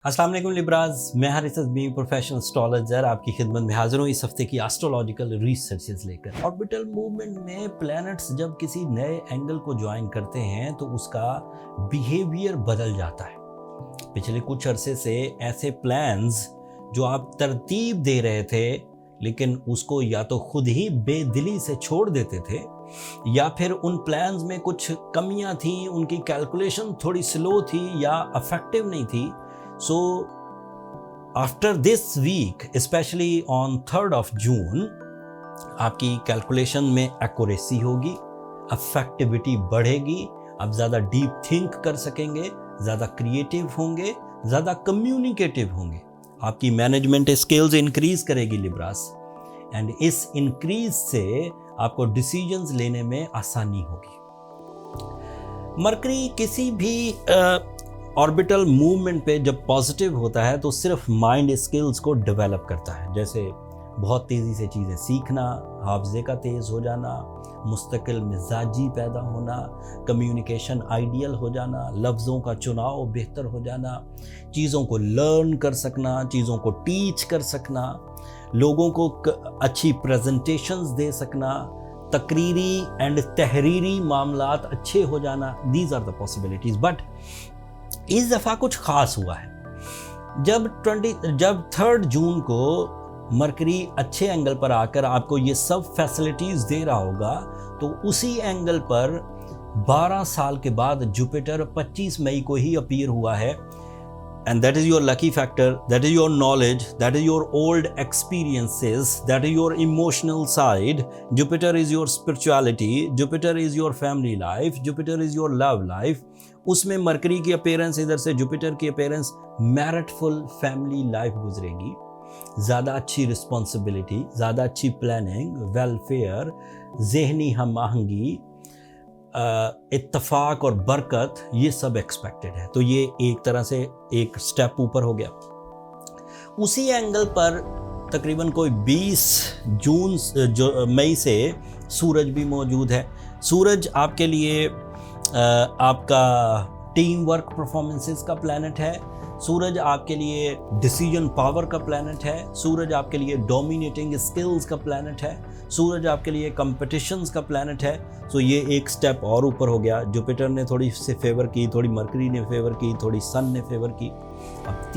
अस्सलाम वालेकुम लिब्राज, मैं हारिस अज़मी प्रोफेशनल एस्ट्रोलॉजर आपकी खिदमत में हाजिर हूँ इस हफ्ते की एस्ट्रोलॉजिकल रिसर्चेस लेकर। ऑर्बिटल मूवमेंट में प्लैनेट्स जब किसी नए एंगल को ज्वाइन करते हैं तो उसका बिहेवियर बदल जाता है। पिछले कुछ अरसे से ऐसे प्लान्स जो आप तरतीब दे रहे थे लेकिन उसको या तो खुद ही बेदिली से छोड़ देते थे या फिर उन प्लान्स में कुछ कमियां थी, उनकी कैलकुलेशन थोड़ी स्लो थी या इफेक्टिव नहीं थी। So after this week, especially on 3rd of June, आपकी कैलकुलेशन में एक्यूरेसी होगी, अफेक्टिविटी बढ़ेगी, आप ज़्यादा डीप थिंक कर सकेंगे, ज़्यादा क्रिएटिव होंगे, ज़्यादा कम्युनिकेटिव होंगे, आपकी मैनेजमेंट स्किल्स इंक्रीज करेगी लिब्रास, एंड इस इंक्रीज से आपको डिसीजंस लेने में आसानी होगी। मरकरी किसी भी ऑर्बिटल मूवमेंट पे जब पॉजिटिव होता है तो सिर्फ माइंड स्किल्स को डेवलप करता है, जैसे बहुत तेज़ी से चीज़ें सीखना, हाफजे का तेज़ हो जाना, मुस्तकिल मिजाजी पैदा होना, कम्युनिकेशन आइडियल हो जाना, लफ्ज़ों का चुनाव बेहतर हो जाना, चीज़ों को लर्न कर सकना, चीज़ों को टीच कर सकना, लोगों को अच्छी प्रेजेंटेशंस दे सकना, तकरीरी एंड तहरीरी मामलात अच्छे हो जाना। These are the possibilities. But इस दफ़ा कुछ ख़ास हुआ है। जब 3rd जून को मरकरी अच्छे एंगल पर आकर आपको ये सब फैसिलिटीज़ दे रहा होगा तो उसी एंगल पर 12 साल के बाद जुपिटर 25 मई को ही अपीयर हुआ है। And that is your lucky factor, that is your knowledge, that is your old experiences, that is your emotional side. Jupiter is your spirituality, Jupiter is your family life, Jupiter is your love life. उसमें mercury की appearance, इधर से Jupiter की appearance, मैरिटफुल family life गुजरेगी, ज़्यादा अच्छी responsibility, ज़्यादा अच्छी प्लानिंग, वेलफेयर, जहनी हम आहंगी, इत्तफाक और बरकत, ये सब एक्सपेक्टेड है। तो ये एक तरह से एक स्टेप ऊपर हो गया। उसी एंगल पर तकरीबन कोई 20 मई से सूरज भी मौजूद है। सूरज आपके लिए आपका टीम वर्क परफॉर्मेंसेस का प्लैनेट है, सूरज आपके लिए डिसीजन पावर का प्लैनेट है, सूरज आपके लिए डोमिनेटिंग स्किल्स का प्लैनेट है, सूरज आपके लिए कंपटीशंस का प्लैनेट है। सो ये एक स्टेप और ऊपर हो गया। जुपिटर ने थोड़ी से फेवर की, थोड़ी मरकरी ने फेवर की, थोड़ी सन ने फेवर की। अब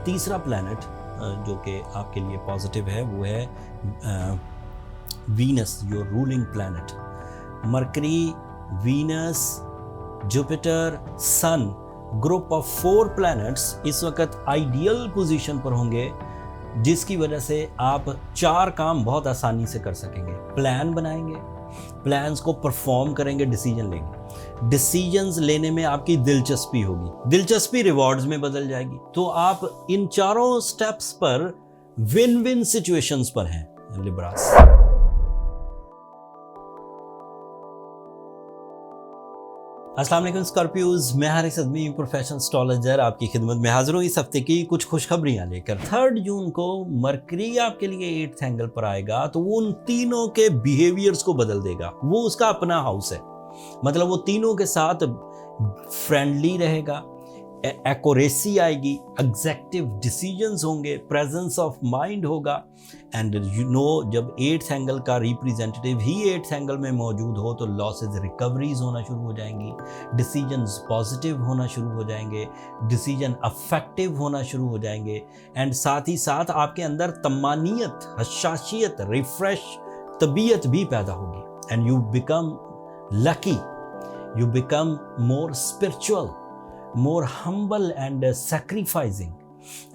तीसरा प्लैनेट जो कि आपके लिए पॉजिटिव है वो है Venus, your ruling planet. Mercury, Venus, Jupiter, sun, group of 4 planets इस वक्त आइडियल पोजीशन पर होंगे, जिसकी वजह से आप 4 काम बहुत आसानी से कर सकेंगे। प्लान बनाएंगे, प्लान्स को परफॉर्म करेंगे, डिसीजन लेंगे, डिसीजंस लेने में आपकी दिलचस्पी होगी, दिलचस्पी रिवॉर्ड्स में बदल जाएगी। तो आप इन चारों स्टेप्स पर विन विन सिचुएशंस पर हैं लिब्रास। अस्सलाम वालेकुम स्कॉर्पियोज, मैं हारिस अज़मी प्रोफेशनल एस्ट्रोलॉजर आपकी खिदमत में हाजिर हूँ इस हफ्ते की कुछ खुशखबरियाँ लेकर। 3rd जून को मरकरी आपके लिए 8th एंगल पर आएगा तो वो उन तीनों के बिहेवियर्स को बदल देगा। वो उसका अपना हाउस है, मतलब वो तीनों के साथ फ्रेंडली रहेगा, एक्यूरेसी आएगी, एग्जैक्टिव डिसीजंस होंगे, प्रेजेंस ऑफ माइंड होगा। एंड यू नो, जब 8th एंगल का रिप्रेजेंटेटिव ही 8th एंगल में मौजूद हो तो लॉसेज रिकवरीज होना शुरू हो जाएंगी, डिसीजंस पॉजिटिव होना शुरू हो जाएंगे, डिसीजन अफेक्टिव होना शुरू हो जाएंगे, एंड साथ ही साथ आपके अंदर तमानियत, हशाशियत, रिफ्रेश तबीयत भी पैदा होगी। And you become lucky, you become more spiritual, more humble and sacrificing,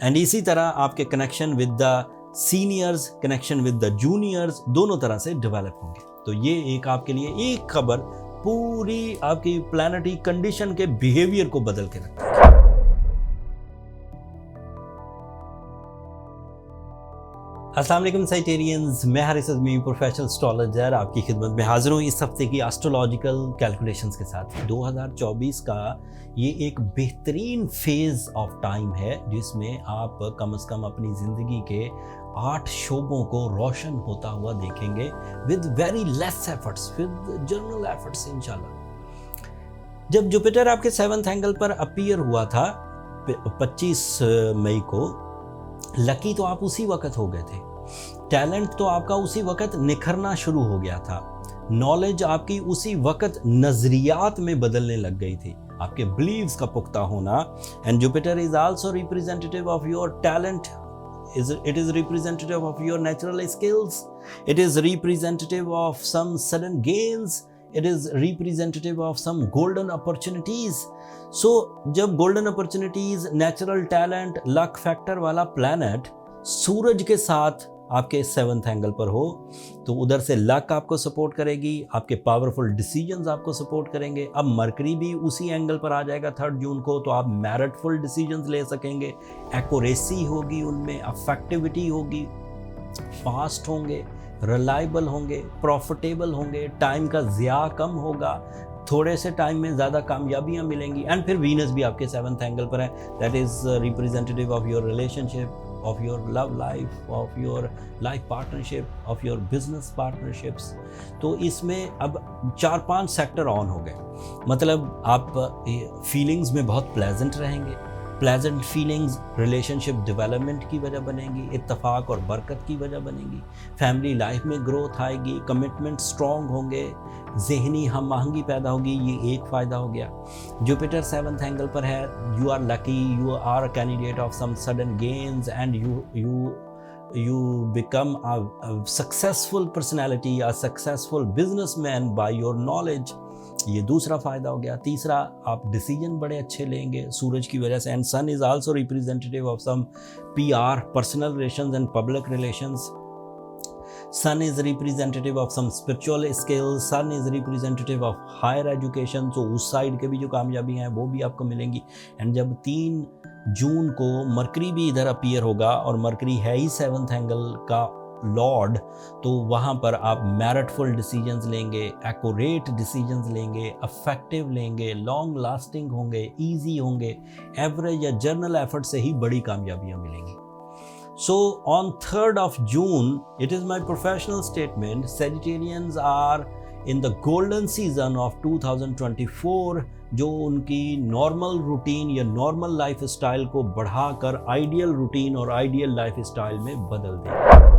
and इसी तरह आपके connection with the seniors, connection with the juniors दोनों तरह से डेवलप होंगे। तो ये एक आपके लिए एक खबर पूरी आपकी प्लैनेटरी कंडीशन के बिहेवियर को बदल के रखती है। अस्सलाम वालेकुम साइटेरियंस, मैं हारिस अज़मी प्रोफेशनल एस्ट्रोलॉजर आपकी खिदमत में हाजिर हूँ इस हफ्ते की एस्ट्रोलॉजिकल कैलकुलेशंस के साथ। 2024 का ये एक बेहतरीन फेज़ ऑफ टाइम है जिसमें आप कम से कम अपनी ज़िंदगी के 8 शोबों को रोशन होता हुआ देखेंगे with very less efforts, with journal efforts इंशाल्लाह। जब जुपिटर आपके 7th एंगल पर अपीयर हुआ था 25 मई को, लकी तो आप उसी वक्त हो गए थे, टैलेंट तो आपका उसी वक्त निखरना शुरू हो गया था, नॉलेज आपकी उसी वक्त नजरियात में बदलने लग गई थी, आपके बिलीव्स का पुख्ता होना। And Jupiter is also representative of your talent, it is representative of your natural skills, it is representative of some sudden gains, it is representative of some golden opportunities. So जब golden opportunities, natural talent, luck factor वाला planet सूरज के साथ आपके 7th angle पर हो, तो उधर से लक आपको सपोर्ट करेगी, आपके पावरफुल डिसीजंस आपको सपोर्ट करेंगे। अब मरकरी भी उसी एंगल पर आ जाएगा 3 जून को, तो आप मेरिटफुल डिसीजंस ले सकेंगे, एक्यूरेसी होगी उनमें, अफेक्टिविटी होगी, फास्ट होंगे, रिलायबल होंगे, प्रॉफिटेबल होंगे, टाइम का ज़िया कम होगा, थोड़े से टाइम में ज़्यादा कामयाबियाँ मिलेंगी। एंड फिर वीनस भी आपके 7th एंगल पर है, that is representative of your relationship, of your love life, of your life partnership, of your business partnerships। तो इसमें अब 4-5 सेक्टर ऑन हो गए, मतलब आप फीलिंग्स में बहुत प्लेजेंट रहेंगे, प्लेजेंट फीलिंग्स रिलेशनशिप डेवलपमेंट की वजह बनेंगी, इत्तफाक और बरकत की वजह बनेंगी, फैमिली लाइफ में ग्रोथ आएगी, कमिटमेंट स्ट्रॉन्ग होंगे, जहनी हम आहंगी पैदा होगी, ये एक फ़ायदा हो गया। जुपिटर 7th एंगल पर है, you are lucky, you are a candidate of some sudden gains and you become a successful personality, a successful businessman by your knowledge। ये दूसरा फ़ायदा हो गया। तीसरा, आप डिसीजन बड़े अच्छे लेंगे सूरज की वजह से। And sun is also representative of some PR, personal relations and public relations. Sun is representative of some spiritual skills, Sun is representative of higher education, तो उस साइड के भी जो कामयाबी हैं वो भी आपको मिलेंगी। एंड जब 3 जून को मरकरी भी इधर अपीयर होगा, और मरकरी है ही 7th एंगल का लॉर्ड, तो वहाँ पर आप मेरिटफुल डिसीजंस लेंगे, एक्यूरेट डिसीजंस लेंगे, अफेक्टिव लेंगे, लॉन्ग लास्टिंग होंगे, ईजी होंगे, एवरेज या जर्नल एफर्ट से ही बड़ी कामयाबियाँ मिलेंगी। So on 3rd of June, it is my professional statement, Sagittarians are in the golden season of 2024, जो उनकी नॉर्मल रूटीन या नॉर्मल लाइफ स्टाइल को बढ़ाकर आइडियल रूटीन और आइडियल लाइफ स्टाइल में बदल दें।